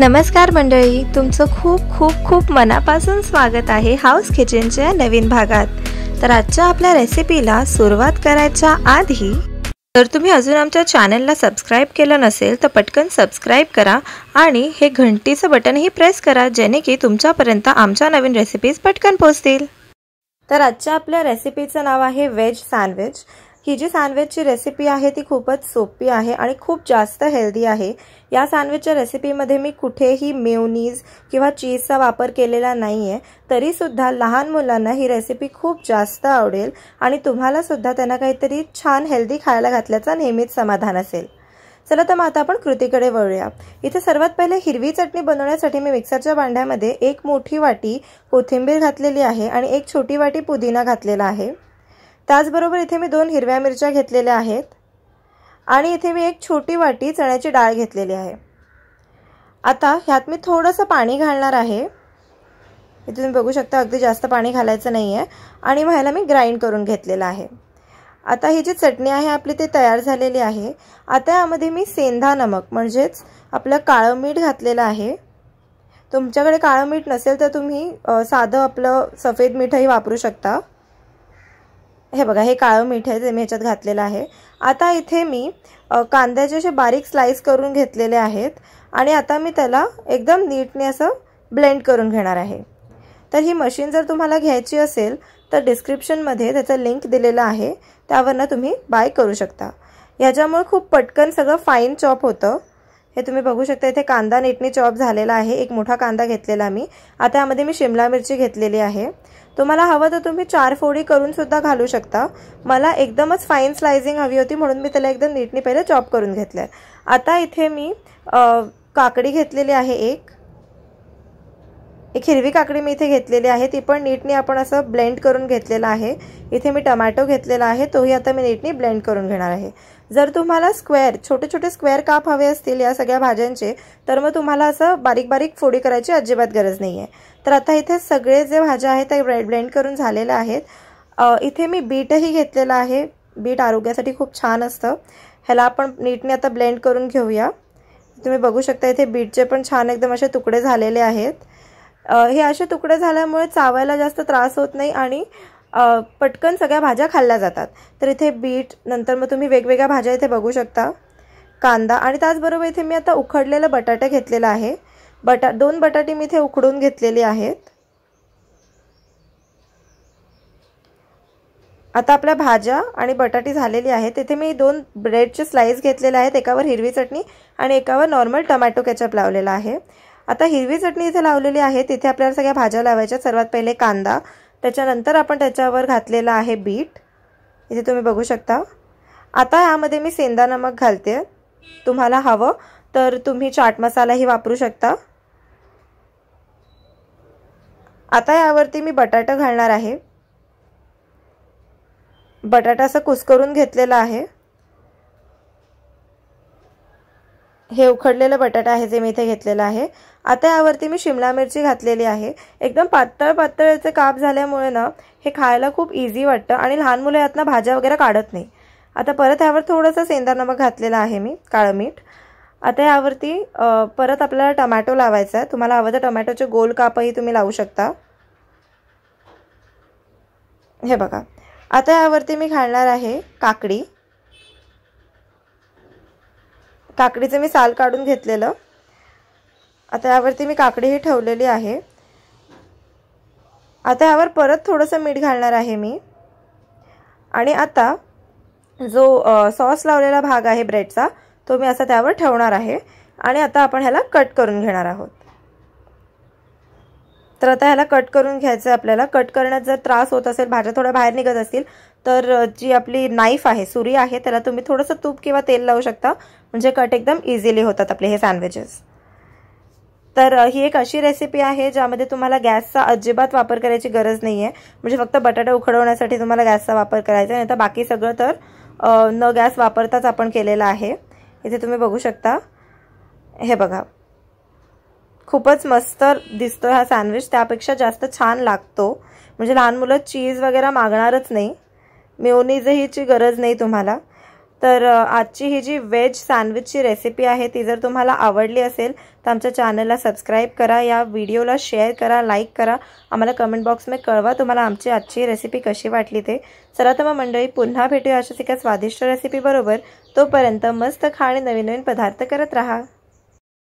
नमस्कार मंडळी, तुमचं खूप खूप खूप मनापासून स्वागत आहे हाऊस किचनच्या नवीन भागात। तर आजच्या आपल्या रेसिपीला सुरुवात करायच्या आधी जर तुम्ही अजून आमच्या चॅनलला सबस्क्राइब केलं नसेल तर पटकन सबस्क्राइब करा आणि हे घंटीचं बटनही प्रेस करा, जेणे की तुमच्यापर्यंत आमच्या नवीन रेसिपीज पटकन पोहोचतील। तर आजच्या आपल्या रेसिपीचं नाव आहे वेज सँडविच। ही जी सँडविचची रेसिपी आहे ती खूपच सोपी आहे आणि खूप जास्त हेल्दी आहे। या सँडविचच्या रेसिपीमध्ये मी कुठेही मेयोनीज किंवा चीजचा वापर केलेला नाहीये, तरी सुद्धा लहान मुलांना ही रेसिपी खूप जास्त आवडेल आणि तुम्हाला सुद्धा त्यांना काहीतरी छान हेल्दी खायला घातल्याचा नेहमीच समाधान असेल। चला तर मग आता आपण कृतीकडे वळूया। इथे सर्वात पहिले हिरवी चटणी बनवण्यासाठी मी मिक्सरच्या भांड्यामध्ये एक मोठी वाटी कोथिंबीर घातलेली आहे आणि एक छोटी वाटी पुदिना घातलेला आहे। त्याचबरोबर इथे मी 2 हिरव्या मिरच्या घेतलेल्या आहेत आणि इथे मी एक छोटी वाटी चण्याची डाळ घेतलेली आहे। आता ह्यात मी थोडंसं पाणी घालणार आहे। इथे तुम्ही बघू शकता अगदी जास्त पाणी घालायचं नाहीये आणि मग ह्याला मी ग्राइंड करून घेतलेलं आहे। आता ही जी चटणी आहे आपली ती तयार झालेली आहे। आता यामध्ये मी सेंधा नमक म्हणजेच आपलं काळं मीठ घातलेलं आहे। तुमच्याकडे काळं मीठ नसेल तर तुम्ही साधं आपलं सफेद मीठही वापरू शकता। हे बघा, हे काळं मीठ आहे जे मी ह्याच्यात घातलेलं आहे। आता इथे मी कांद्याचे असे बारीक स्लाइस करून घेतलेले आहेत आणि आता मी त्याला एकदम नीटने असं ब्लेंड करून घेणार आहे। तर ही मशीन जर तुम्हाला घ्यायची असेल तर डिस्क्रिप्शनमध्ये त्याचा लिंक दिलेला आहे, त्यावरनं तुम्ही बाय करू शकता। याच्यामुळे खूप पटकन सगळं फाईन चॉप होतं। हे तुम्ही बघू शकता इथे कांदा नीटने चॉप झालेला आहे। एक मोठा कांदा घेतलेला मी। आता यामध्ये मी शिमला मिरची घेतलेली आहे। तुम्हाला हवं तर तुम्ही 4 फोडी करून सुद्धा घालू शकता। मला एकदमच फाईन स्लाइसिंग हवी होती म्हणून मी त्याला एकदम नीटने पहिले चॉप करून घेतलंय। आता इथे मी काकडी घेतलेली आहे एक हिरवी काकडी मी इथे घेतलेली आहे, ती पण नीटने आपण असं ब्लेंड करून घेतलेला आहे। इथे मी टोमॅटो घेतलेला आहे, तोही आता मी नीटने ब्लेंड करून घेणार आहे। जर तुम्हाला छोटे छोटे स्क्वेअर काप हवे असतील या सगळ्या भाज्यांचे तर मग तुम्हाला असं बारीक बारीक फोडी करायची अजिबात गरज नाहीये। तर आता इथे सगळे जे भाज्या आहेत ते ब्लेंड करून झालेल्या आहेत। इथे मी बीटही घेतलेला आहे। बीट आरोग्यासाठी खूप छान असतं। ह्याला आपण नीटने आता ब्लेंड करून घेऊया। तुम्ही बघू शकता इथे बीटचे पण छान एकदम असे तुकडे झालेले आहेत। हे असे तुकडे झाल्यामुळे चावायला जास्त त्रास होत नाही आणि पटकन सगळ्या भाज्या खाल्ल्या जातात। तर इथे बीट, नंतर मग तुम्ही वेगवेगळ्या भाज्या इथे बघू शकता, कांदा आणि त्याचबरोबर इथे मी आता उकडलेलं बटाटे घेतलेलं आहे। 2 बटाटे मी इथे उकडून घेतलेले आहेत। आता आपल्या भाज्या आणि बटाटी झालेली आहेत। इथे मी 2 ब्रेडचे स्लाइस घेतलेले आहेत, एकावर हिरवी चटणी आणि एकावर नॉर्मल टोमॅटो केचप लावलेला आहे। आता हिरवी चटणी इथे लावलेली आहे, तिथे आपल्याला सगळ्या भाज्या लावायच्या। सर्वात पहिले कांदा, त्याच्यानंतर आपण त्याच्यावर घातलेला आहे बीट, इथे तुम्ही बघू शकता। आता यामध्ये मी सेंधा नमक घालते, तुम्हाला हवं तर तुम्ही चाट मसालाही वापरू शकता। आता यावरती मी बटाटा घालणार आहे। बटाटा असं कुस्करून घेतलेला आहे। हे उकडलेलं बटाटा आहे जे मी इथे घेतलेलं आहे। आता यावरती मी शिमला मिरची घातलेली आहे। एकदम पातळ पातळ याचे काप झाल्यामुळे ना हे खायला खूप इझी वाटतं आणि लहान मुलं यातनं भाज्या वगैरे काढत नाही। आता परत यावर थोडंसं सेंधा नमक घातलेलं आहे मी, काळं मीठ। आता यावरती परत आपल्याला टोमॅटो लावायचा आहे। तुम्हाला हवं तर टोमॅटोचे गोल कापही तुम्ही लावू शकता। हे बघा, आता यावरती मी घालणार आहे काकडी। काकडीचे मी साल काढून घेतलेलं। आता यावरती मी काकडीही ठेवलेली आहे। आता यावर परत थोडंसं मीठ घालणार आहे मी आणि आता जो सॉस लावलेला भाग आहे ब्रेडचा तो मी असा त्यावर ठेवणार आहे आणि आता आपण ह्याला कट करून घेणार आहोत। तर आता ह्याला कट करून घ्यायचं आहे आपल्याला। कट करण्यात जर त्रास होत असेल, भाज्या थोड्या बाहेर निघत असतील तर जी आपली नाईफ आहे, सुरी आहे, त्याला तुम्ही थोडंसं तूप किंवा तेल लावू शकता, म्हणजे कट एकदम इझिली होतात आपले हे सँडविचेस। तर ही एक अशी रेसिपी आहे ज्यामध्ये तुम्हाला गॅसचा अजिबात वापर करायची गरज नाहीये, म्हणजे फक्त बटाटा उकडवण्यासाठी तुम्हाला गॅसचा वापर करायचा, नाही तर बाकी सगळं तर न गॅस वापरताच आपण केलेलं आहे। इथे तुम्ही बघू शकता, हे बघा, खूपच मस्त दिसतो हा सँडविच, त्यापेक्षा जास्त छान लागतो। म्हणजे लहान मुलं चीज वगैरे मागणारच नाही, मेयोनीजची गरज नाही तुम्हाला। तर आजची ही जी व्हेज सँडविचची रेसिपी आहे ती जर तुम्हाला आवडली असेल तर आमच्या चॅनलला सबस्क्राईब करा, या व्हिडिओला शेअर करा, लाईक करा, आम्हाला कमेंट बॉक्समध्ये कळवा तुम्हाला आमची आजची रेसिपी कशी वाटली ते। चला तर मग मंडळी, पुन्हा भेटूया अशाच एका स्वादिष्ट रेसिपी बरोबर। तोपर्यंत मस्त खा आणि नवीन नवीन पदार्थ करत राहा।